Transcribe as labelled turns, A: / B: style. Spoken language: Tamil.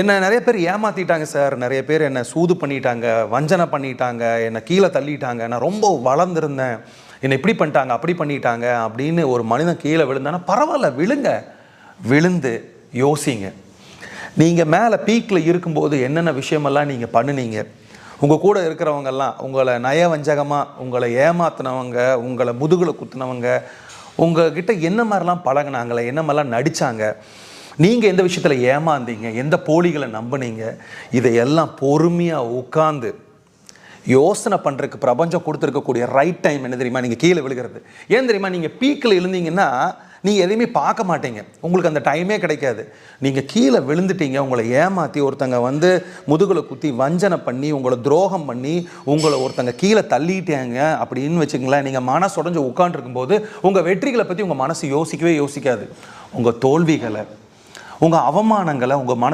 A: என்ன நிறைய பேர் ஏமாத்திட்டாங்க சார். நிறைய பேர் என்ன சூது பண்ணிட்டாங்க, வஞ்சனை பண்ணிட்டாங்க, என்னை கீழே தள்ளிட்டாங்க, நான் ரொம்ப வளர்ந்துருந்தேன், என்னை இப்படி பண்ணிட்டாங்க அப்படி பண்ணிட்டாங்க அப்படின்னு ஒரு மனிதன் கீழே விழுந்தானா பரவாயில்ல, விழுங்க. விழுந்து யோசிங்க. நீங்கள் மேலே பீக்கில் இருக்கும்போது என்னென்ன விஷயமெல்லாம் நீங்கள் பண்ணினீங்க, உங்கள் கூட இருக்கிறவங்கெல்லாம் உங்களை நயவஞ்சகமாக உங்களை ஏமாத்தினவங்க, உங்களை முதுகில் குத்துனவங்க, உங்கள்கிட்ட என்ன மாதிரிலாம் பழகினாங்களே, என்ன மாதிரிலாம் நடித்தாங்க, நீங்கள் எந்த விஷயத்தில் ஏமாந்தீங்க, எந்த போலிகளை நம்பினீங்க, இதையெல்லாம் பொறுமையாக உட்காந்து யோசனை பண்ணுறதுக்கு பிரபஞ்சம் கொடுத்துருக்கக்கூடிய ரைட் டைம் என்ன தெரியுமா? நீங்கள் கீழே விழுகிறது. ஏன் தெரியுமா? நீங்கள் பீக்கில் இருந்தீங்கன்னா நீங்கள் எதையுமே பார்க்க மாட்டீங்க, உங்களுக்கு அந்த டைமே கிடைக்காது. நீங்கள் கீழே விழுந்துட்டீங்க, உங்களை ஏமாற்றி ஒருத்தங்க வந்து முதுகில் குத்தி வஞ்சனை பண்ணி உங்களை துரோகம் பண்ணி உங்களை ஒருத்தங்க கீழே தள்ளிட்டாங்க அப்படின்னு வச்சுங்களேன். நீங்கள் மனசு உடஞ்சி உட்காந்துருக்கும்போது உங்கள் வெற்றிகளை பற்றி உங்கள் மனசு யோசிக்கவே யோசிக்காது. உங்கள் தோல்விகளை, உங்கள் அவமானங்களை உங்கள் மனசு